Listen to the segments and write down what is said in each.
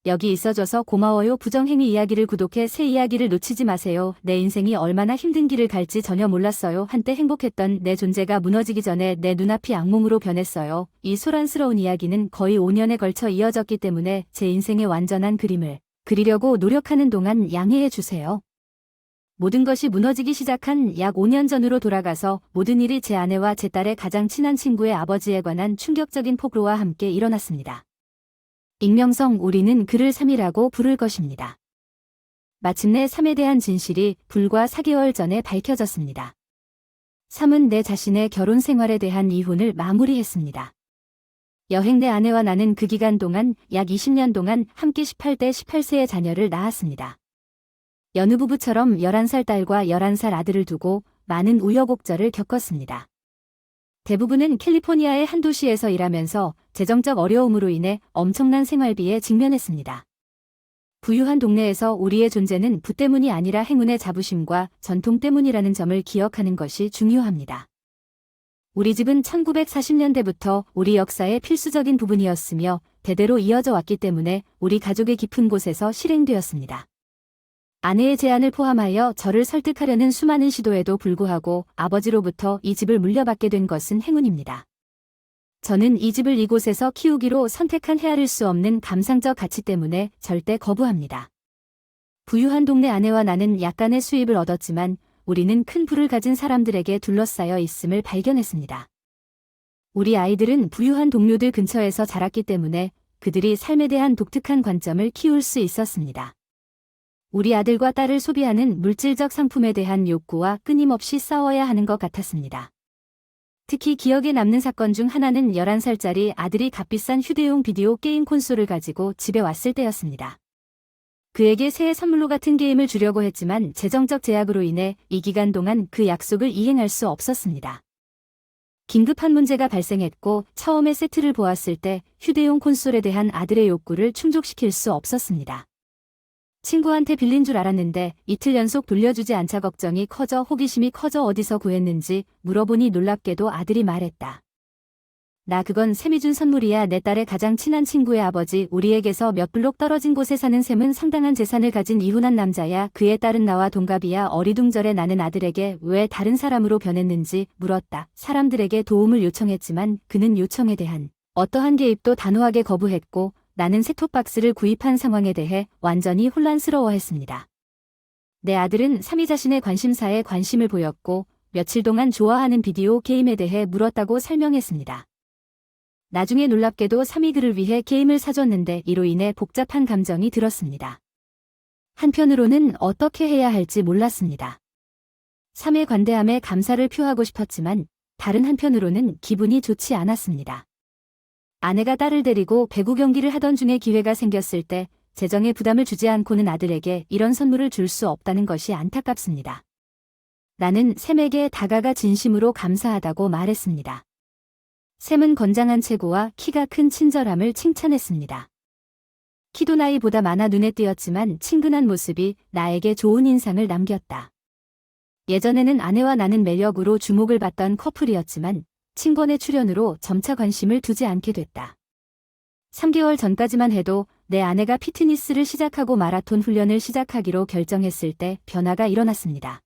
여기 있어줘서 고마워요. 부정행위 이야기를 구독해 새 이야기를 놓치지 마세요. 내 인생이 얼마나 힘든 길을 갈지 전혀 몰랐어요. 한때 행복했던 내 존재가 무너지기 전에 내 눈앞이 악몽으로 변했어요. 이 소란스러운 이야기는 거의 5년에 걸쳐 이어졌기 때문에 제 인생의 완전한 그림을 그리려고 노력하는 동안 양해해 주세요. 모든 것이 무너지기 시작한 약 5년 전으로 돌아가서 모든 일이 제 아내와 제 딸의 가장 친한 친구의 아버지에 관한 충격적인 폭로와 함께 일어났습니다. 익명성 우리는 그를 3이라고 부를 것입니다. 마침내 3에 대한 진실이 불과 4개월 전에 밝혀졌습니다. 3은 내 자신의 결혼 생활에 대한 이혼을 마무리했습니다. 여행 내 아내와 나는 그 기간 동안 약 20년 동안 함께 18대 18세의 자녀를 낳았습니다. 여느 부부처럼 11살 딸과 11살 아들을 두고 많은 우여곡절을 겪었습니다. 대부분은 캘리포니아의 한 도시에서 일하면서 재정적 어려움으로 인해 엄청난 생활비에 직면했습니다. 부유한 동네에서 우리의 존재는 부 때문이 아니라 행운의 자부심과 전통 때문이라는 점을 기억하는 것이 중요합니다. 우리 집은 1940년대부터 우리 역사의 필수적인 부분이었으며 대대로 이어져 왔기 때문에 우리 가족의 깊은 곳에서 실행되었습니다. 아내의 제안을 포함하여 저를 설득하려는 수많은 시도에도 불구하고 아버지로부터 이 집을 물려받게 된 것은 행운입니다. 저는 이 집을 이곳에서 키우기로 선택한 헤아릴 수 없는 감상적 가치 때문에 절대 거부합니다. 부유한 동네 아내와 나는 약간의 수입을 얻었지만 우리는 큰 부를 가진 사람들에게 둘러싸여 있음을 발견했습니다. 우리 아이들은 부유한 동료들 근처에서 자랐기 때문에 그들이 삶에 대한 독특한 관점을 키울 수 있었습니다. 우리 아들과 딸을 소비하는 물질적 상품에 대한 욕구와 끊임없이 싸워야 하는 것 같았습니다. 특히 기억에 남는 사건 중 하나는 11살짜리 아들이 값비싼 휴대용 비디오 게임 콘솔을 가지고 집에 왔을 때였습니다. 그에게 새해 선물로 같은 게임을 주려고 했지만 재정적 제약으로 인해 이 기간 동안 그 약속을 이행할 수 없었습니다. 긴급한 문제가 발생했고 처음에 세트를 보았을 때 휴대용 콘솔에 대한 아들의 욕구를 충족시킬 수 없었습니다. 친구한테 빌린 줄 알았는데 이틀 연속 돌려주지 않자 걱정이 커져 호기심이 커져 어디서 구했는지 물어보니 놀랍게도 아들이 말했다. 나 그건 샘이 준 선물이야. 내 딸의 가장 친한 친구의 아버지, 우리에게서 몇 블록 떨어진 곳에 사는 샘은 상당한 재산을 가진 이혼한 남자야. 그의 딸은 나와 동갑이야. 어리둥절해 나는 아들에게 왜 다른 사람으로 변했는지 물었다. 사람들에게 도움을 요청했지만 그는 요청에 대한 어떠한 개입도 단호하게 거부했고 나는 셋톱박스를 구입한 상황에 대해 완전히 혼란스러워했습니다. 내 아들은 3이 자신의 관심사에 관심을 보였고 며칠 동안 좋아하는 비디오 게임에 대해 물었다고 설명했습니다. 나중에 놀랍게도 3이 그를 위해 게임을 사줬는데 이로 인해 복잡한 감정이 들었습니다. 한편으로는 어떻게 해야 할지 몰랐습니다. 3의 관대함에 감사를 표하고 싶었지만 다른 한편으로는 기분이 좋지 않았습니다. 아내가 딸을 데리고 배구 경기를 하던 중에 기회가 생겼을 때 재정에 부담을 주지 않고는 아들에게 이런 선물을 줄 수 없다는 것이 안타깝습니다. 나는 샘에게 다가가 진심으로 감사하다고 말했습니다. 샘은 건장한 체구와 키가 큰 친절함을 칭찬했습니다. 키도 나이보다 많아 눈에 띄었지만 친근한 모습이 나에게 좋은 인상을 남겼다. 예전에는 아내와 나는 매력으로 주목을 받던 커플이었지만 친권의 출연으로 점차 관심을 두지 않게 됐다. 3개월 전까지만 해도 내 아내가 피트니스를 시작하고 마라톤 훈련을 시작하기로 결정했을 때 변화가 일어났습니다.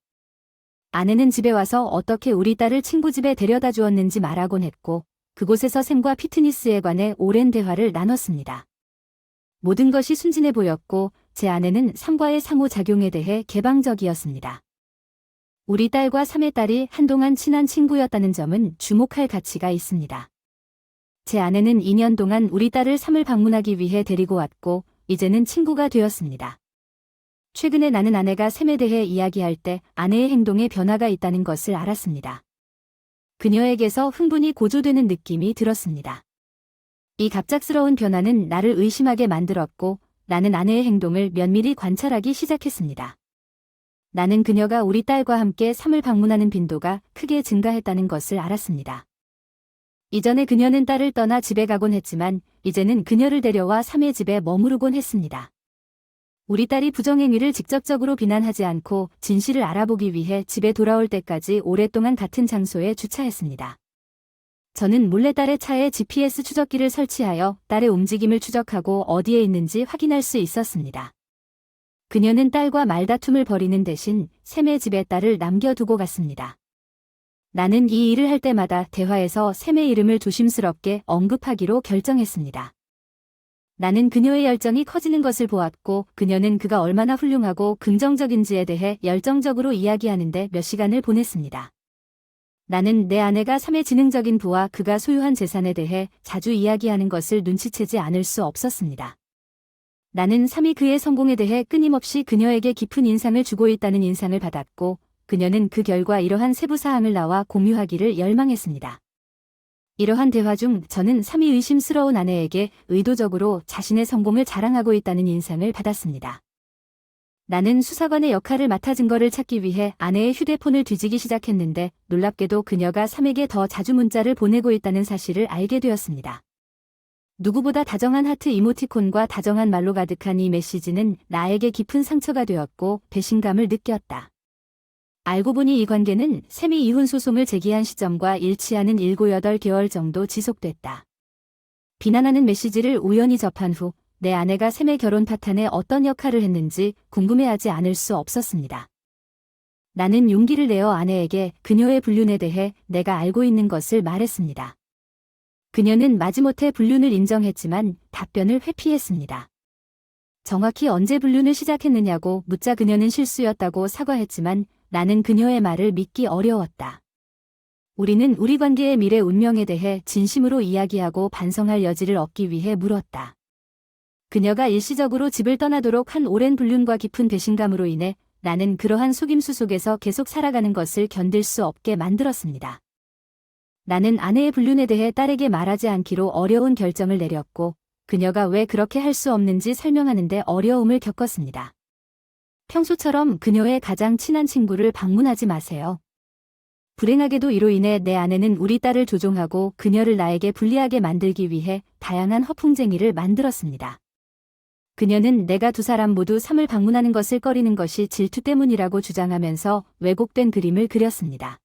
아내는 집에 와서 어떻게 우리 딸을 친구 집에 데려다 주었는지 말하곤 했고 그곳에서 샘과 피트니스에 관해 오랜 대화를 나눴습니다. 모든 것이 순진해 보였고 제 아내는 3과의 상호작용에 대해 개방적이었습니다. 우리 딸과 3의 딸이 한동안 친한 친구였다는 점은 주목할 가치가 있습니다. 제 아내는 2년 동안 우리 딸을 3을 방문하기 위해 데리고 왔고 이제는 친구가 되었습니다. 최근에 나는 아내가 샘에 대해 이야기할 때 아내의 행동에 변화가 있다는 것을 알았습니다. 그녀에게서 흥분이 고조되는 느낌이 들었습니다. 이 갑작스러운 변화는 나를 의심하게 만들었고 나는 아내의 행동을 면밀히 관찰하기 시작했습니다. 나는 그녀가 우리 딸과 함께 3을 방문하는 빈도가 크게 증가했다는 것을 알았습니다. 이전에 그녀는 딸을 떠나 집에 가곤 했지만 이제는 그녀를 데려와 3의 집에 머무르곤 했습니다. 우리 딸이 부정행위를 직접적으로 비난하지 않고 진실을 알아보기 위해 집에 돌아올 때까지 오랫동안 같은 장소에 주차했습니다. 저는 몰래 딸의 차에 GPS 추적기를 설치하여 딸의 움직임을 추적하고 어디에 있는지 확인할 수 있었습니다. 그녀는 딸과 말다툼을 벌이는 대신 샘의 집에 딸을 남겨두고 갔습니다. 나는 이 일을 할 때마다 대화에서 샘의 이름을 조심스럽게 언급하기로 결정했습니다. 나는 그녀의 열정이 커지는 것을 보았고 그녀는 그가 얼마나 훌륭하고 긍정적인지에 대해 열정적으로 이야기하는데 몇 시간을 보냈습니다. 나는 내 아내가 삶의 지능적인 부와 그가 소유한 재산에 대해 자주 이야기하는 것을 눈치채지 않을 수 없었습니다. 나는 삶이 그의 성공에 대해 끊임없이 그녀에게 깊은 인상을 주고 있다는 인상을 받았고 그녀는 그 결과 이러한 세부 사항을 나와 공유하기를 열망했습니다. 이러한 대화 중 저는 삶이 의심스러운 아내에게 의도적으로 자신의 성공을 자랑하고 있다는 인상을 받았습니다. 나는 수사관의 역할을 맡아 증거를 찾기 위해 아내의 휴대폰을 뒤지기 시작했는데 놀랍게도 그녀가 삶에게 더 자주 문자를 보내고 있다는 사실을 알게 되었습니다. 누구보다 다정한 하트 이모티콘과 다정한 말로 가득한 이 메시지는 나에게 깊은 상처가 되었고 배신감을 느꼈다. 알고 보니 이 관계는 샘이 이혼 소송을 제기한 시점과 일치하는 7-8개월 정도 지속됐다. 비난하는 메시지를 우연히 접한 후 내 아내가 샘의 결혼 파탄에 어떤 역할을 했는지 궁금해하지 않을 수 없었습니다. 나는 용기를 내어 아내에게 그녀의 불륜에 대해 내가 알고 있는 것을 말했습니다. 그녀는 마지못해 불륜을 인정했지만 답변을 회피했습니다. 정확히 언제 불륜을 시작했느냐고 묻자 그녀는 실수였다고 사과했지만 나는 그녀의 말을 믿기 어려웠다. 우리는 우리 관계의 미래 운명에 대해 진심으로 이야기하고 반성할 여지를 얻기 위해 물었다. 그녀가 일시적으로 집을 떠나도록 한 오랜 불륜과 깊은 배신감으로 인해 나는 그러한 속임수 속에서 계속 살아가는 것을 견딜 수 없게 만들었습니다. 나는 아내의 불륜에 대해 딸에게 말하지 않기로 어려운 결정을 내렸고 그녀가 왜 그렇게 할 수 없는지 설명하는데 어려움을 겪었습니다. 평소처럼 그녀의 가장 친한 친구를 방문하지 마세요. 불행하게도 이로 인해 내 아내는 우리 딸을 조종하고 그녀를 나에게 불리하게 만들기 위해 다양한 허풍쟁이를 만들었습니다. 그녀는 내가 두 사람 모두 삶을 방문하는 것을 꺼리는 것이 질투 때문이라고 주장하면서 왜곡된 그림을 그렸습니다.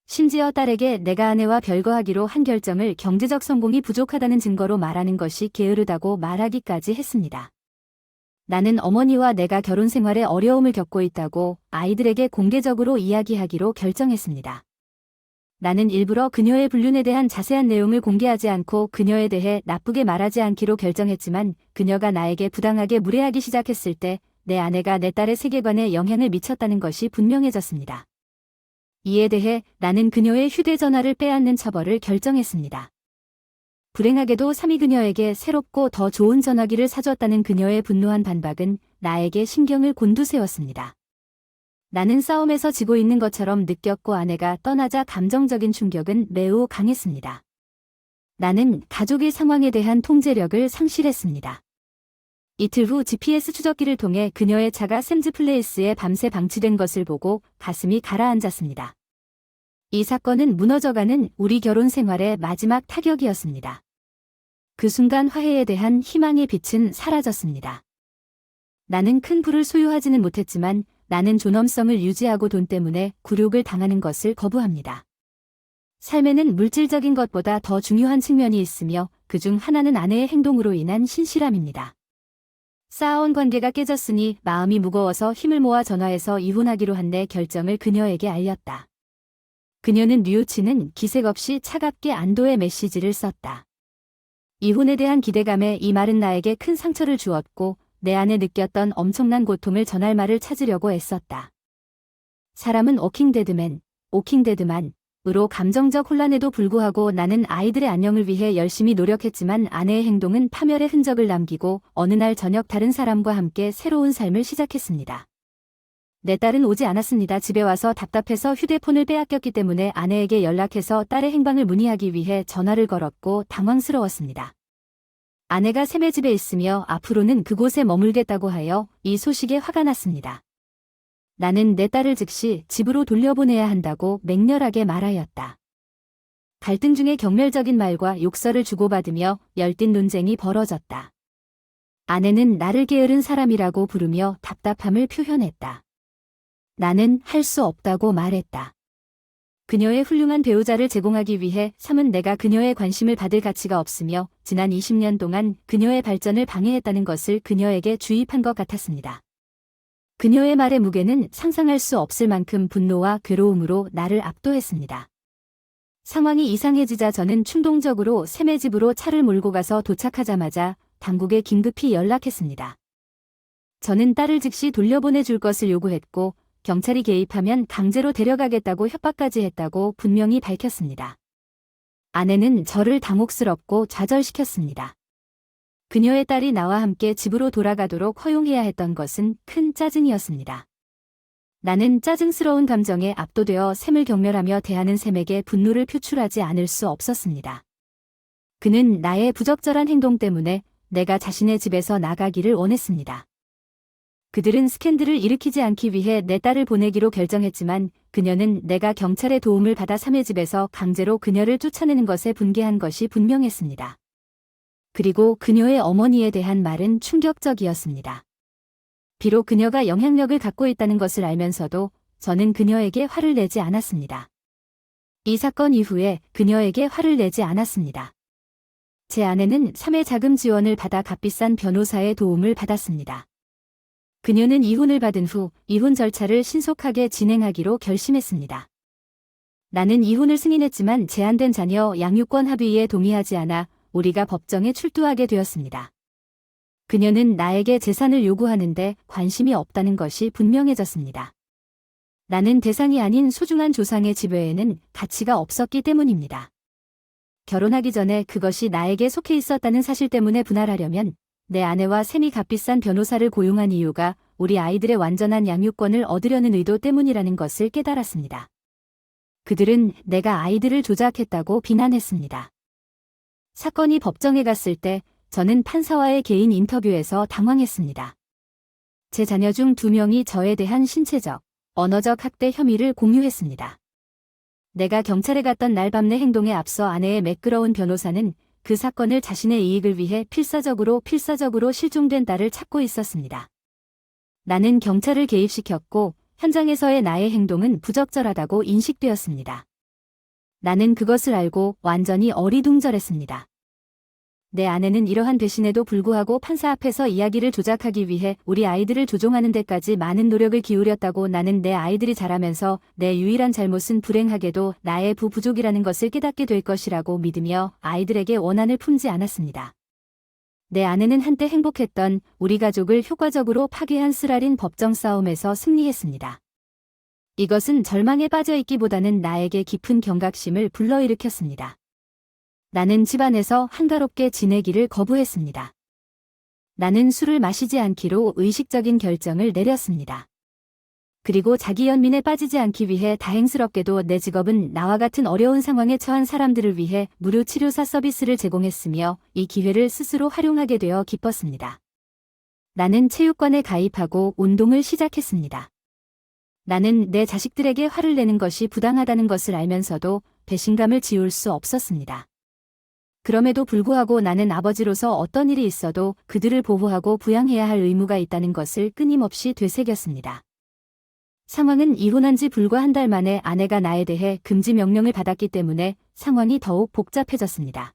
심지어 딸에게 내가 아내와 별거하기로 한 결정을 경제적 성공이 부족하다는 증거로 말하는 것이 게으르다고 말하기까지 했습니다. 나는 어머니와 내가 결혼 생활에 어려움을 겪고 있다고 아이들에게 공개적으로 이야기하기로 결정했습니다. 나는 일부러 그녀의 불륜에 대한 자세한 내용을 공개하지 않고 그녀에 대해 나쁘게 말하지 않기로 결정했지만 그녀가 나에게 부당하게 무례하기 시작했을 때 내 아내가 내 딸의 세계관에 영향을 미쳤다는 것이 분명해졌습니다. 이에 대해 나는 그녀의 휴대전화를 빼앗는 처벌을 결정했습니다. 불행하게도 3위 그녀에게 새롭고 더 좋은 전화기를 사줬다는 그녀의 분노한 반박은 나에게 신경을 곤두세웠습니다. 나는 싸움에서 지고 있는 것처럼 느꼈고 아내가 떠나자 감정적인 충격은 매우 강했습니다. 나는 가족의 상황에 대한 통제력을 상실했습니다. 이틀 후 GPS 추적기를 통해 그녀의 차가 샘즈 플레이스에 밤새 방치된 것을 보고 가슴이 가라앉았습니다. 이 사건은 무너져가는 우리 결혼 생활의 마지막 타격이었습니다. 그 순간 화해에 대한 희망의 빛은 사라졌습니다. 나는 큰 부를 소유하지는 못했지만 나는 존엄성을 유지하고 돈 때문에 굴욕을 당하는 것을 거부합니다. 삶에는 물질적인 것보다 더 중요한 측면이 있으며 그중 하나는 아내의 행동으로 인한 신실함입니다. 쌓아온 관계가 깨졌으니 마음이 무거워서 힘을 모아 전화해서 이혼하기로 한 내 결정을 그녀에게 알렸다. 그녀는 뉘우치는 기색 없이 차갑게 안도의 메시지를 썼다. 이혼에 대한 기대감에 이 말은 나에게 큰 상처를 주었고 내 안에 느꼈던 엄청난 고통을 전할 말을 찾으려고 애썼다. 사람은 워킹데드맨으로 감정적 혼란에도 불구하고 나는 아이들의 안녕을 위해 열심히 노력했지만 아내의 행동은 파멸의 흔적을 남기고 어느 날 저녁 다른 사람과 함께 새로운 삶을 시작했습니다. 내 딸은 오지 않았습니다. 집에 와서 답답해서 휴대폰을 빼앗겼기 때문에 아내에게 연락해서 딸의 행방을 문의하기 위해 전화를 걸었고 당황스러웠습니다. 아내가 샘의 집에 있으며 앞으로는 그곳에 머물겠다고 하여 이 소식에 화가 났습니다. 나는 내 딸을 즉시 집으로 돌려보내야 한다고 맹렬하게 말하였다. 갈등 중에 경멸적인 말과 욕설을 주고받으며 열띤 논쟁이 벌어졌다. 아내는 나를 게으른 사람이라고 부르며 답답함을 표현했다. 나는 할 수 없다고 말했다. 그녀의 훌륭한 배우자를 제공하기 위해 삼은 내가 그녀의 관심을 받을 가치가 없으며 지난 20년 동안 그녀의 발전을 방해했다는 것을 그녀에게 주입한 것 같았습니다. 그녀의 말의 무게는 상상할 수 없을 만큼 분노와 괴로움으로 나를 압도했습니다. 상황이 이상해지자 저는 충동적으로 샘의 집으로 차를 몰고 가서 도착하자마자 당국에 긴급히 연락했습니다. 저는 딸을 즉시 돌려보내줄 것을 요구했고 경찰이 개입하면 강제로 데려가겠다고 협박까지 했다고 분명히 밝혔습니다. 아내는 저를 당혹스럽고 좌절시켰습니다. 그녀의 딸이 나와 함께 집으로 돌아가도록 허용해야 했던 것은 큰 짜증이었습니다. 나는 짜증스러운 감정에 압도되어 샘을 경멸하며 대하는 샘에게 분노를 표출하지 않을 수 없었습니다. 그는 나의 부적절한 행동 때문에 내가 자신의 집에서 나가기를 원했습니다. 그들은 스캔들을 일으키지 않기 위해 내 딸을 보내기로 결정했지만 그녀는 내가 경찰의 도움을 받아 삼의 집에서 강제로 그녀를 쫓아내는 것에 분개한 것이 분명했습니다. 그리고 그녀의 어머니에 대한 말은 충격적이었습니다. 비록 그녀가 영향력을 갖고 있다는 것을 알면서도 저는 그녀에게 화를 내지 않았습니다. 이 사건 이후에 그녀에게 화를 내지 않았습니다. 제 아내는 삼의 자금 지원을 받아 값비싼 변호사의 도움을 받았습니다. 그녀는 이혼을 받은 후 이혼 절차를 신속하게 진행하기로 결심했습니다. 나는 이혼을 승인했지만 제한된 자녀 양육권 합의에 동의하지 않아 우리가 법정에 출두하게 되었습니다. 그녀는 나에게 재산을 요구하는데 관심이 없다는 것이 분명해졌습니다. 나는 대상이 아닌 소중한 조상의 집 외에는 가치가 없었기 때문입니다. 결혼하기 전에 그것이 나에게 속해 있었다는 사실 때문에 분할하려면 내 아내와 샘이 값비싼 변호사를 고용한 이유가 우리 아이들의 완전한 양육권을 얻으려는 의도 때문이라는 것을 깨달았습니다. 그들은 내가 아이들을 조작했다고 비난했습니다. 사건이 법정에 갔을 때 저는 판사와의 개인 인터뷰에서 당황했습니다. 제 자녀 중 2명이 저에 대한 신체적, 언어적 학대 혐의를 공유했습니다. 내가 경찰에 갔던 날 밤 내 행동에 앞서 아내의 매끄러운 변호사는 그 사건을 자신의 이익을 위해 필사적으로 실종된 딸을 찾고 있었습니다. 나는 경찰을 개입시켰고 현장에서의 나의 행동은 부적절하다고 인식되었습니다. 나는 그것을 알고 완전히 어리둥절했습니다. 내 아내는 이러한 배신에도 불구하고 판사 앞에서 이야기를 조작하기 위해 우리 아이들을 조종하는 데까지 많은 노력을 기울였다고 나는 내 아이들이 자라면서 내 유일한 잘못은 불행하게도 나의 부부족이라는 것을 깨닫게 될 것이라고 믿으며 아이들에게 원한을 품지 않았습니다. 내 아내는 한때 행복했던 우리 가족을 효과적으로 파괴한 쓰라린 법정 싸움에서 승리했습니다. 이것은 절망에 빠져있기보다는 나에게 깊은 경각심을 불러일으켰습니다. 나는 집안에서 한가롭게 지내기를 거부했습니다. 나는 술을 마시지 않기로 의식적인 결정을 내렸습니다. 그리고 자기 연민에 빠지지 않기 위해 다행스럽게도 내 직업은 나와 같은 어려운 상황에 처한 사람들을 위해 무료 치료사 서비스를 제공했으며 이 기회를 스스로 활용하게 되어 기뻤습니다. 나는 체육관에 가입하고 운동을 시작했습니다. 나는 내 자식들에게 화를 내는 것이 부당하다는 것을 알면서도 배신감을 지울 수 없었습니다. 그럼에도 불구하고 나는 아버지로서 어떤 일이 있어도 그들을 보호하고 부양해야 할 의무가 있다는 것을 끊임없이 되새겼습니다. 상황은 이혼한 지 불과 한 달 만에 아내가 나에 대해 금지 명령을 받았기 때문에 상황이 더욱 복잡해졌습니다.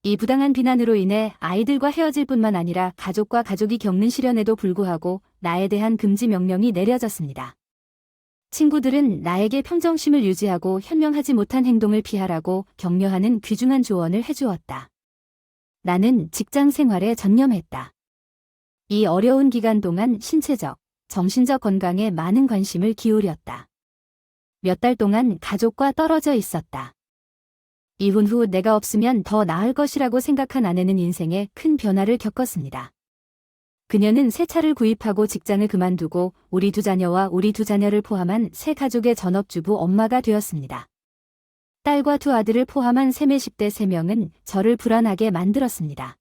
이 부당한 비난으로 인해 아이들과 헤어질 뿐만 아니라 가족과 가족이 겪는 시련에도 불구하고 나에 대한 금지 명령이 내려졌습니다. 친구들은 나에게 평정심을 유지하고 현명하지 못한 행동을 피하라고 격려하는 귀중한 조언을 해주었다. 나는 직장 생활에 전념했다. 이 어려운 기간 동안 신체적, 정신적 건강에 많은 관심을 기울였다. 몇 달 동안 가족과 떨어져 있었다. 이혼 후 내가 없으면 더 나을 것이라고 생각한 아내는 인생에 큰 변화를 겪었습니다. 그녀는 새 차를 구입하고 직장을 그만두고 우리 2자녀와 우리 2자녀를 포함한 새 가족의 전업주부 엄마가 되었습니다. 딸과 2아들을 포함한 샘의 10대 3명은 저를 불안하게 만들었습니다.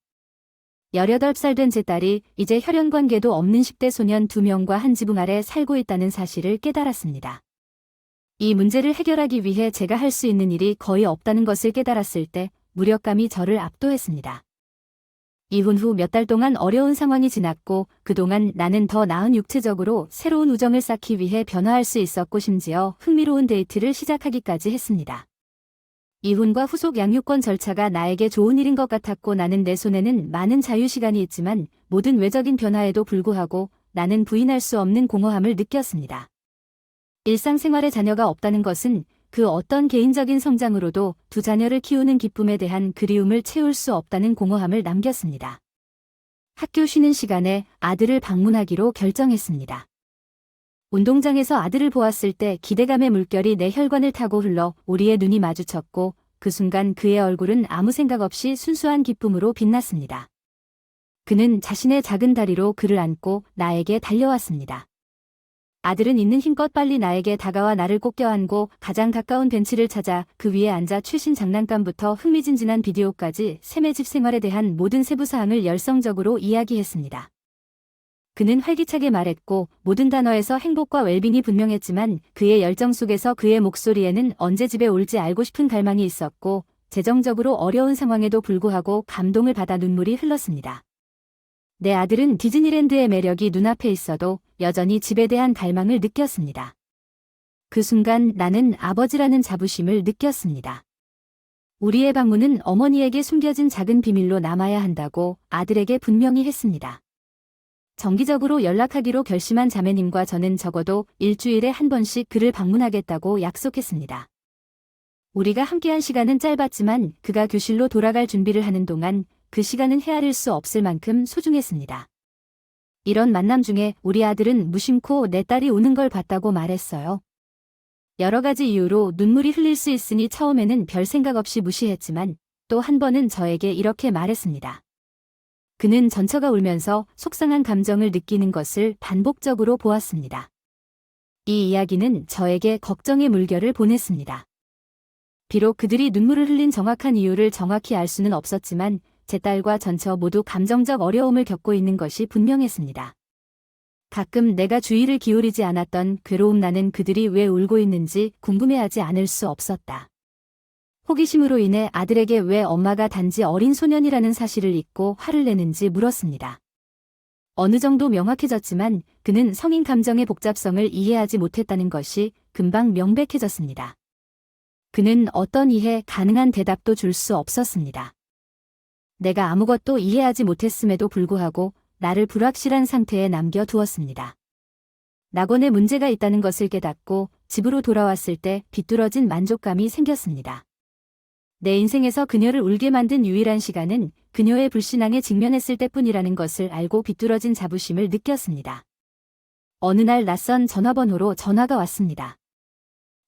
18살 된 제 딸이 이제 혈연관계도 없는 10대 소년 2명과 한 지붕 아래 살고 있다는 사실을 깨달았습니다. 이 문제를 해결하기 위해 제가 할 수 있는 일이 거의 없다는 것을 깨달았을 때 무력감이 저를 압도했습니다. 이혼 후 몇 달 동안 어려운 상황이 지났고 그동안 나는 더 나은 육체적으로 새로운 우정을 쌓기 위해 변화할 수 있었고 심지어 흥미로운 데이트를 시작하기까지 했습니다. 이혼과 후속 양육권 절차가 나에게 좋은 일인 것 같았고 나는 내 손에는 많은 자유시간이 있지만 모든 외적인 변화에도 불구하고 나는 부인할 수 없는 공허함을 느꼈습니다. 일상생활에 자녀가 없다는 것은 그 어떤 개인적인 성장으로도 두 자녀를 키우는 기쁨에 대한 그리움을 채울 수 없다는 공허함을 남겼습니다. 학교 쉬는 시간에 아들을 방문하기로 결정했습니다. 운동장에서 아들을 보았을 때 기대감의 물결이 내 혈관을 타고 흘러 우리의 눈이 마주쳤고 그 순간 그의 얼굴은 아무 생각 없이 순수한 기쁨으로 빛났습니다. 그는 자신의 작은 다리로 그를 안고 나에게 달려왔습니다. 아들은 있는 힘껏 빨리 나에게 다가와 나를 꼭 껴안고 가장 가까운 벤치를 찾아 그 위에 앉아 최신 장난감부터 흥미진진한 비디오까지 샘의 집 생활에 대한 모든 세부사항을 열성적으로 이야기했습니다. 그는 활기차게 말했고 모든 단어에서 행복과 웰빙이 분명했지만 그의 열정 속에서 그의 목소리에는 언제 집에 올지 알고 싶은 갈망이 있었고 재정적으로 어려운 상황에도 불구하고 감동을 받아 눈물이 흘렀습니다. 내 아들은 디즈니랜드의 매력이 눈앞에 있어도 여전히 집에 대한 갈망을 느꼈습니다. 그 순간 나는 아버지라는 자부심을 느꼈습니다. 우리의 방문은 어머니에게 숨겨진 작은 비밀로 남아야 한다고 아들에게 분명히 했습니다. 정기적으로 연락하기로 결심한 자매님과 저는 적어도 일주일에 한 번씩 그를 방문하겠다고 약속했습니다. 우리가 함께한 시간은 짧았지만 그가 교실로 돌아갈 준비를 하는 동안 그 시간은 헤아릴 수 없을 만큼 소중했습니다. 이런 만남 중에 우리 아들은 무심코 내 딸이 우는 걸 봤다고 말했어요. 여러 가지 이유로 눈물이 흘릴 수 있으니 처음에는 별 생각 없이 무시했지만 또 한 번은 저에게 이렇게 말했습니다. 그는 전처가 울면서 속상한 감정을 느끼는 것을 반복적으로 보았습니다. 이 이야기는 저에게 걱정의 물결을 보냈습니다. 비록 그들이 눈물을 흘린 정확한 이유를 정확히 알 수는 없었지만 제 딸과 전처 모두 감정적 어려움을 겪고 있는 것이 분명했습니다. 가끔 내가 주의를 기울이지 않았던 괴로움 나는 그들이 왜 울고 있는지 궁금해하지 않을 수 없었다. 호기심으로 인해 아들에게 왜 엄마가 단지 어린 소년이라는 사실을 잊고 화를 내는지 물었습니다. 어느 정도 명확해졌지만 그는 성인 감정의 복잡성을 이해하지 못했다는 것이 금방 명백해졌습니다. 그는 어떤 이해 가능한 대답도 줄 수 없었습니다. 내가 아무것도 이해하지 못했음에도 불구하고 나를 불확실한 상태에 남겨두었습니다. 낙원에 문제가 있다는 것을 깨닫고 집으로 돌아왔을 때 비뚤어진 만족감이 생겼습니다. 내 인생에서 그녀를 울게 만든 유일한 시간은 그녀의 불신앙에 직면했을 때뿐이라는 것을 알고 비뚤어진 자부심을 느꼈습니다. 어느 날 낯선 전화번호로 전화가 왔습니다.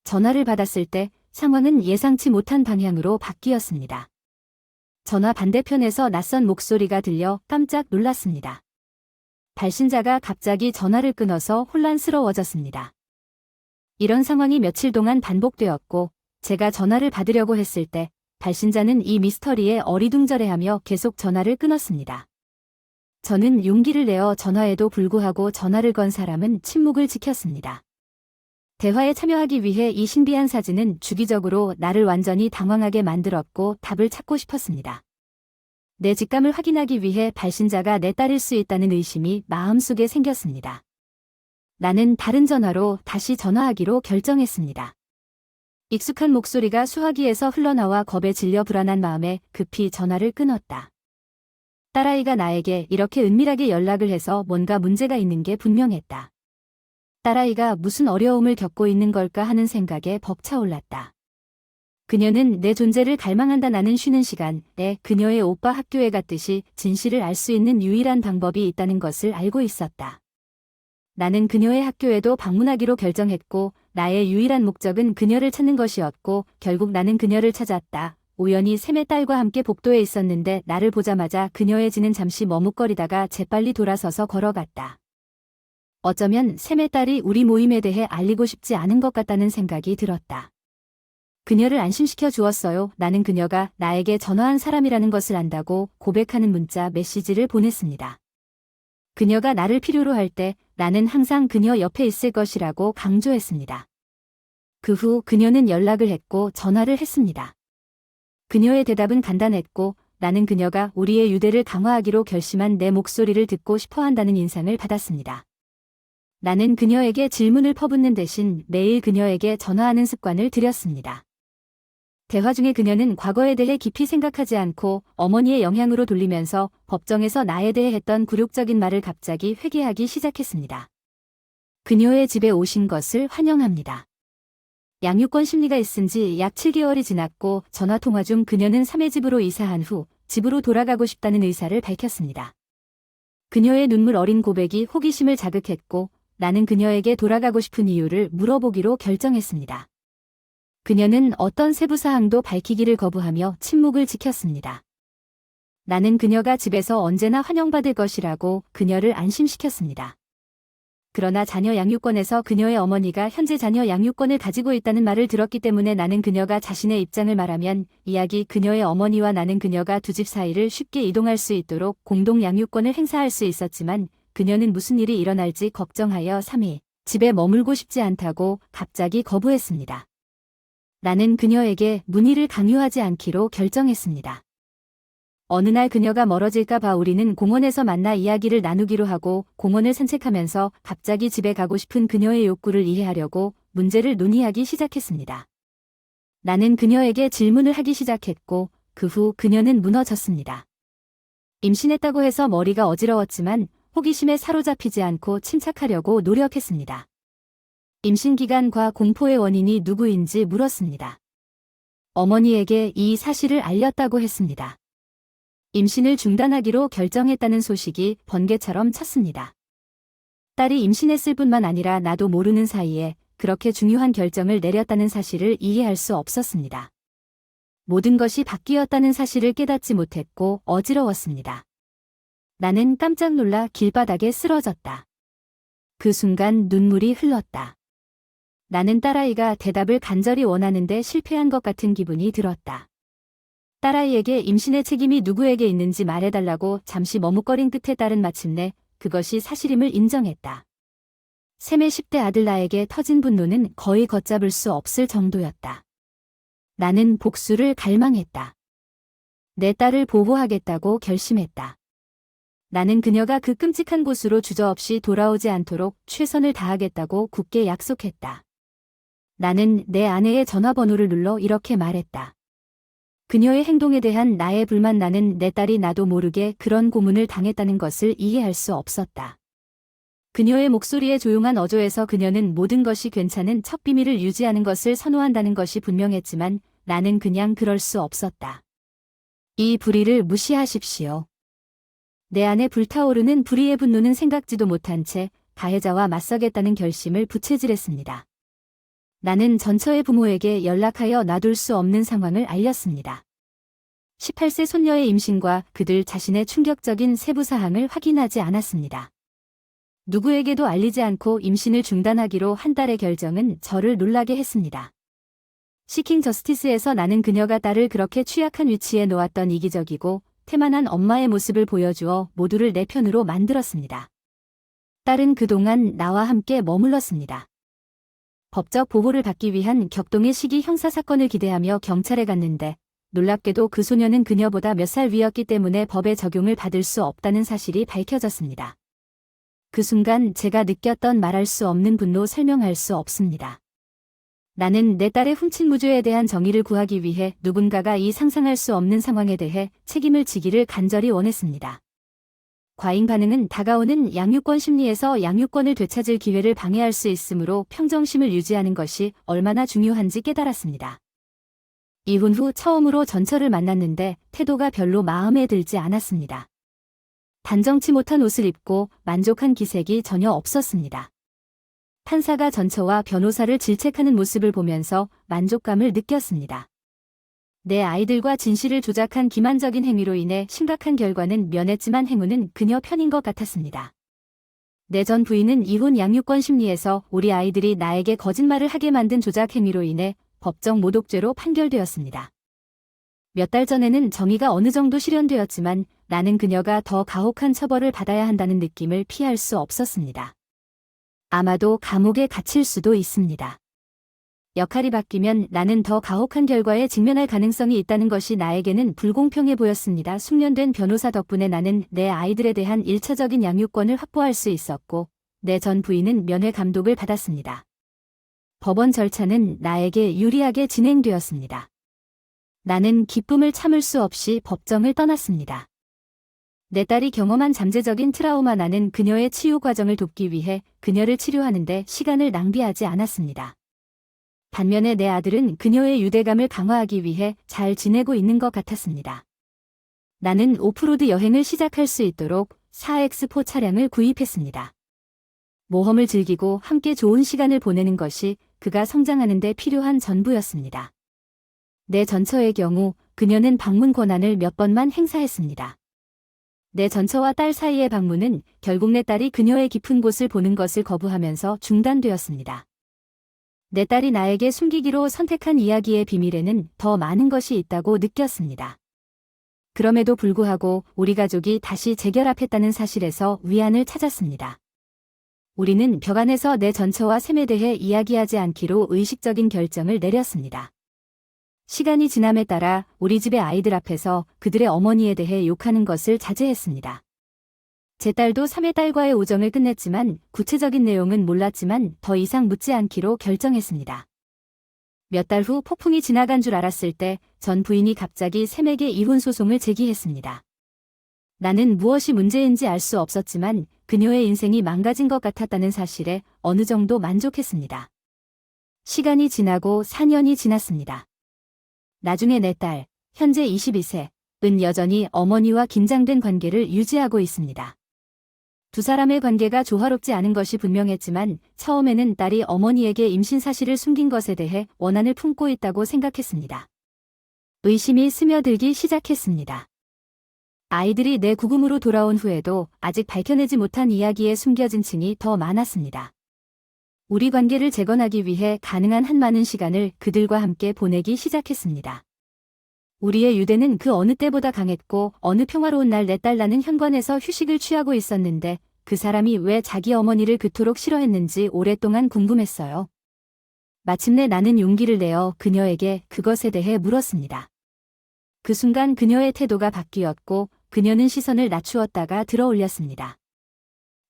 전화를 받았을 때 상황은 예상치 못한 방향으로 바뀌었습니다. 전화 반대편에서 낯선 목소리가 들려 깜짝 놀랐습니다. 발신자가 갑자기 전화를 끊어서 혼란스러워졌습니다. 이런 상황이 며칠 동안 반복되었고 제가 전화를 받으려고 했을 때 발신자는 이 미스터리에 어리둥절해하며 계속 전화를 끊었습니다. 저는 용기를 내어 전화에도 불구하고 전화를 건 사람은 침묵을 지켰습니다. 대화에 참여하기 위해 이 신비한 사진은 주기적으로 나를 완전히 당황하게 만들었고 답을 찾고 싶었습니다. 내 직감을 확인하기 위해 발신자가 내 딸일 수 있다는 의심이 마음속에 생겼습니다. 나는 다른 전화로 다시 전화하기로 결정했습니다. 익숙한 목소리가 수화기에서 흘러나와 겁에 질려 불안한 마음에 급히 전화를 끊었다. 딸아이가 나에게 이렇게 은밀하게 연락을 해서 뭔가 문제가 있는 게 분명했다. 딸아이가 무슨 어려움을 겪고 있는 걸까 하는 생각에 벅차올랐다. 그녀는 내 존재를 갈망한다. 나는 쉬는 시간에 그녀의 오빠 학교에 갔듯이 진실을 알 수 있는 유일한 방법이 있다는 것을 알고 있었다. 나는 그녀의 학교에도 방문하기로 결정했고 나의 유일한 목적은 그녀를 찾는 것이었고 결국 나는 그녀를 찾았다. 우연히 샘의 딸과 함께 복도에 있었는데 나를 보자마자 그녀의 지는 잠시 머뭇거리다가 재빨리 돌아서서 걸어갔다. 어쩌면 샘의 딸이 우리 모임에 대해 알리고 싶지 않은 것 같다는 생각이 들었다. 그녀를 안심시켜 주었어요. 나는 그녀가 나에게 전화한 사람이라는 것을 안다고 고백하는 문자 메시지를 보냈습니다. 그녀가 나를 필요로 할 때 나는 항상 그녀 옆에 있을 것이라고 강조했습니다. 그 후 그녀는 연락을 했고 전화를 했습니다. 그녀의 대답은 간단했고 나는 그녀가 우리의 유대를 강화하기로 결심한 내 목소리를 듣고 싶어 한다는 인상을 받았습니다. 나는 그녀에게 질문을 퍼붓는 대신 매일 그녀에게 전화하는 습관을 들였습니다. 대화 중에 그녀는 과거에 대해 깊이 생각하지 않고 어머니의 영향으로 돌리면서 법정에서 나에 대해 했던 굴욕적인 말을 갑자기 회개하기 시작했습니다. 그녀의 집에 오신 것을 환영합니다. 양육권 심리가 있은 지 약 7개월이 지났고 전화통화 중 그녀는 3회 집으로 이사한 후 집으로 돌아가고 싶다는 의사를 밝혔습니다. 그녀의 눈물 어린 고백이 호기심을 자극했고 나는 그녀에게 돌아가고 싶은 이유를 물어보기로 결정했습니다. 그녀는 어떤 세부 사항도 밝히기를 거부하며 침묵을 지켰습니다. 나는 그녀가 집에서 언제나 환영받을 것이라고 그녀를 안심시켰습니다. 그러나 자녀 양육권에서 그녀의 어머니가 현재 자녀 양육권을 가지고 있다는 말을 들었기 때문에 나는 그녀가 자신의 입장을 말하면 이야기 그녀의 어머니와 나는 그녀가 두 집 사이를 쉽게 이동할 수 있도록 공동 양육권을 행사할 수 있었지만 그녀는 무슨 일이 일어날지 걱정하여 3일 집에 머물고 싶지 않다고 갑자기 거부했습니다. 나는 그녀에게 문의를 강요하지 않기로 결정했습니다. 어느 날 그녀가 멀어질까 봐 우리는 공원에서 만나 이야기를 나누기로 하고 공원을 산책하면서 갑자기 집에 가고 싶은 그녀의 욕구를 이해하려고 문제를 논의하기 시작했습니다. 나는 그녀에게 질문을 하기 시작했고 그 후 그녀는 무너졌습니다. 임신했다고 해서 머리가 어지러웠지만 호기심에 사로잡히지 않고 침착하려고 노력했습니다. 임신 기간과 공포의 원인이 누구인지 물었습니다. 어머니에게 이 사실을 알렸다고 했습니다. 임신을 중단하기로 결정했다는 소식이 번개처럼 쳤습니다. 딸이 임신했을 뿐만 아니라 나도 모르는 사이에 그렇게 중요한 결정을 내렸다는 사실을 이해할 수 없었습니다. 모든 것이 바뀌었다는 사실을 깨닫지 못했고 어지러웠습니다. 나는 깜짝 놀라 길바닥에 쓰러졌다. 그 순간 눈물이 흘렀다. 나는 딸아이가 대답을 간절히 원하는데 실패한 것 같은 기분이 들었다. 딸아이에게 임신의 책임이 누구에게 있는지 말해달라고 잠시 머뭇거린 끝에 딸은 마침내 그것이 사실임을 인정했다. 샘의 10대 아들 나에게 터진 분노는 거의 걷잡을 수 없을 정도였다. 나는 복수를 갈망했다. 내 딸을 보호하겠다고 결심했다. 나는 그녀가 그 끔찍한 곳으로 주저없이 돌아오지 않도록 최선을 다하겠다고 굳게 약속했다. 나는 내 아내의 전화번호를 눌러 이렇게 말했다. 그녀의 행동에 대한 나의 불만 나는 내 딸이 나도 모르게 그런 고문을 당했다는 것을 이해할 수 없었다. 그녀의 목소리의 조용한 어조에서 그녀는 모든 것이 괜찮은 첫 비밀을 유지하는 것을 선호한다는 것이 분명했지만 나는 그냥 그럴 수 없었다. 이 불의를 무시하십시오. 내 안에 불타오르는 불의의 분노는 생각지도 못한 채 가해자와 맞서겠다는 결심을 부채질했습니다. 나는 전처의 부모에게 연락하여 놔둘 수 없는 상황을 알렸습니다. 18세 손녀의 임신과 그들 자신의 충격적인 세부 사항을 확인하지 않았습니다. 누구에게도 알리지 않고 임신을 중단하기로 한 딸의 결정은 저를 놀라게 했습니다. 시킹 저스티스에서 나는 그녀가 딸을 그렇게 취약한 위치에 놓았던 이기적이고 태만한 엄마의 모습을 보여주어 모두를 내 편으로 만들었습니다. 딸은 그동안 나와 함께 머물렀습니다. 법적 보호를 받기 위한 격동의 시기 형사사건을 기대하며 경찰에 갔는데 놀랍게도 그 소녀는 그녀보다 몇 살 위였기 때문에 법의 적용을 받을 수 없다는 사실이 밝혀졌습니다. 그 순간 제가 느꼈던 말할 수 없는 분노 설명할 수 없습니다. 나는 내 딸의 훔친 무죄에 대한 정의를 구하기 위해 누군가가 이 상상할 수 없는 상황에 대해 책임을 지기를 간절히 원했습니다. 과잉 반응은 다가오는 양육권 심리에서 양육권을 되찾을 기회를 방해할 수 있으므로 평정심을 유지하는 것이 얼마나 중요한지 깨달았습니다. 이혼 후 처음으로 전처를 만났는데 태도가 별로 마음에 들지 않았습니다. 단정치 못한 옷을 입고 만족한 기색이 전혀 없었습니다. 판사가 전처와 변호사를 질책하는 모습을 보면서 만족감을 느꼈습니다. 내 아이들과 진실을 조작한 기만적인 행위로 인해 심각한 결과는 면했지만 행운은 그녀 편인 것 같았습니다. 내 전 부인은 이혼 양육권 심리에서 우리 아이들이 나에게 거짓말을 하게 만든 조작 행위로 인해 법정 모독죄로 판결되었습니다. 몇 달 전에는 정의가 어느 정도 실현되었지만 나는 그녀가 더 가혹한 처벌을 받아야 한다는 느낌을 피할 수 없었습니다. 아마도 감옥에 갇힐 수도 있습니다. 역할이 바뀌면 나는 더 가혹한 결과에 직면할 가능성이 있다는 것이 나에게는 불공평해 보였습니다. 숙련된 변호사 덕분에 나는 내 아이들에 대한 1차적인 양육권을 확보할 수 있었고 내 전 부인은 면회 감독을 받았습니다. 법원 절차는 나에게 유리하게 진행되었습니다. 나는 기쁨을 참을 수 없이 법정을 떠났습니다. 내 딸이 경험한 잠재적인 트라우마 나는 그녀의 치유 과정을 돕기 위해 그녀를 치료하는데 시간을 낭비하지 않았습니다. 반면에 내 아들은 그녀의 유대감을 강화하기 위해 잘 지내고 있는 것 같았습니다. 나는 오프로드 여행을 시작할 수 있도록 4X4 차량을 구입했습니다. 모험을 즐기고 함께 좋은 시간을 보내는 것이 그가 성장하는 데 필요한 전부였습니다. 내 전처의 경우 그녀는 방문 권한을 몇 번만 행사했습니다. 내 전처와 딸 사이의 방문은 결국 내 딸이 그녀의 깊은 곳을 보는 것을 거부하면서 중단되었습니다. 내 딸이 나에게 숨기기로 선택한 이야기의 비밀에는 더 많은 것이 있다고 느꼈습니다. 그럼에도 불구하고 우리 가족이 다시 재결합했다는 사실에서 위안을 찾았습니다. 우리는 벽 안에서 내 전처와 샘에 대해 이야기하지 않기로 의식적인 결정을 내렸습니다. 시간이 지남에 따라 우리 집의 아이들 앞에서 그들의 어머니에 대해 욕하는 것을 자제했습니다. 제 딸도 3의 딸과의 우정을 끝냈지만 구체적인 내용은 몰랐지만 더 이상 묻지 않기로 결정했습니다. 몇 달 후 폭풍이 지나간 줄 알았을 때 전 부인이 갑자기 샘에게 이혼 소송을 제기했습니다. 나는 무엇이 문제인지 알 수 없었지만 그녀의 인생이 망가진 것 같았다는 사실에 어느 정도 만족했습니다. 시간이 지나고 4년이 지났습니다. 나중에 내 딸, 현재 22세은 여전히 어머니와 긴장된 관계를 유지하고 있습니다. 두 사람의 관계가 조화롭지 않은 것이 분명했지만 처음에는 딸이 어머니에게 임신 사실을 숨긴 것에 대해 원한을 품고 있다고 생각했습니다. 의심이 스며들기 시작했습니다. 아이들이 내 구금으로 돌아온 후에도 아직 밝혀내지 못한 이야기에 숨겨진 층이 더 많았습니다. 우리 관계를 재건하기 위해 가능한 한 많은 시간을 그들과 함께 보내기 시작했습니다. 우리의 유대는 그 어느 때보다 강했고 어느 평화로운 날 내 딸 나는 현관에서 휴식을 취하고 있었는데 그 사람이 왜 자기 어머니를 그토록 싫어했는지 오랫동안 궁금했어요. 마침내 나는 용기를 내어 그녀에게 그것에 대해 물었습니다. 그 순간 그녀의 태도가 바뀌었고 그녀는 시선을 낮추었다가 들어 올렸습니다.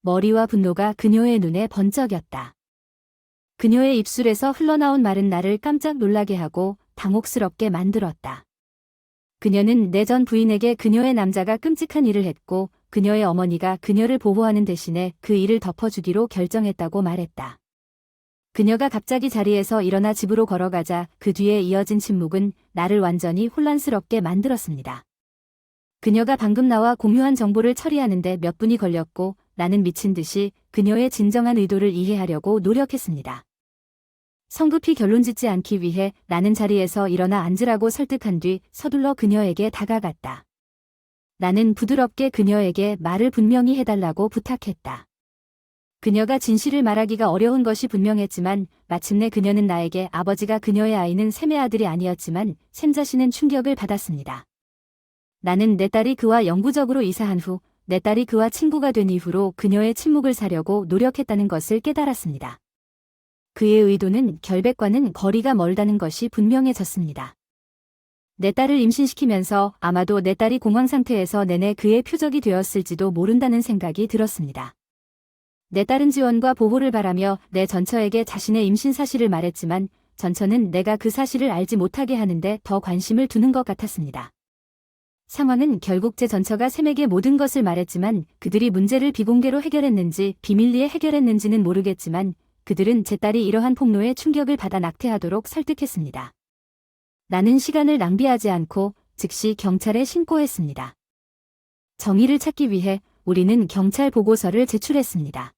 머리와 분노가 그녀의 눈에 번쩍였다. 그녀의 입술에서 흘러나온 말은 나를 깜짝 놀라게 하고 당혹스럽게 만들었다. 그녀는 내 전 부인에게 그녀의 남자가 끔찍한 일을 했고 그녀의 어머니가 그녀를 보호하는 대신에 그 일을 덮어주기로 결정했다고 말했다. 그녀가 갑자기 자리에서 일어나 집으로 걸어가자 그 뒤에 이어진 침묵은 나를 완전히 혼란스럽게 만들었습니다. 그녀가 방금 나와 공유한 정보를 처리하는데 몇 분이 걸렸고 나는 미친 듯이 그녀의 진정한 의도를 이해하려고 노력했습니다. 성급히 결론짓지 않기 위해 나는 자리에서 일어나 앉으라고 설득한 뒤 서둘러 그녀에게 다가갔다. 나는 부드럽게 그녀에게 말을 분명히 해달라고 부탁했다. 그녀가 진실을 말하기가 어려운 것이 분명했지만 마침내 그녀는 나에게 아버지가 그녀의 아이는 샘의 아들이 아니었지만 샘 자신은 충격을 받았습니다. 나는 내 딸이 그와 영구적으로 이사한 후 내 딸이 그와 친구가 된 이후로 그녀의 침묵을 사려고 노력했다는 것을 깨달았습니다. 그의 의도는 결백과는 거리가 멀다는 것이 분명해졌습니다. 내 딸을 임신시키면서 아마도 내 딸이 공황 상태에서 내내 그의 표적이 되었을지도 모른다는 생각이 들었습니다. 내 딸은 지원과 보호를 바라며 내 전처에게 자신의 임신 사실을 말했지만 전처는 내가 그 사실을 알지 못하게 하는데 더 관심을 두는 것 같았습니다. 상황은 결국 제 전처가 샘에게 모든 것을 말했지만 그들이 문제를 비공개로 해결했는지 비밀리에 해결했는지는 모르겠지만 그들은 제 딸이 이러한 폭로에 충격을 받아 낙태하도록 설득했습니다. 나는 시간을 낭비하지 않고 즉시 경찰에 신고했습니다. 정의를 찾기 위해 우리는 경찰 보고서를 제출했습니다.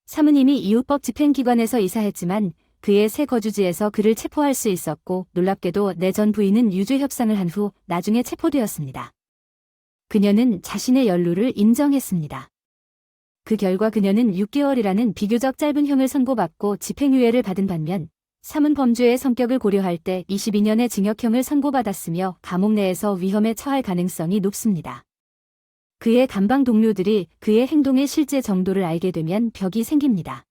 사모님이 이웃법 집행기관에서 이사했지만 그의 새 거주지에서 그를 체포할 수 있었고 놀랍게도 내 전 부인은 유죄 협상을 한 후 나중에 체포되었습니다. 그녀는 자신의 연루를 인정했습니다. 그 결과 그녀는 6개월이라는 비교적 짧은 형을 선고받고 집행유예를 받은 반면 삼은 범죄의 성격을 고려할 때 22년의 징역형을 선고받았으며 감옥 내에서 위험에 처할 가능성이 높습니다. 그의 감방 동료들이 그의 행동의 실제 정도를 알게 되면 벽이 생깁니다.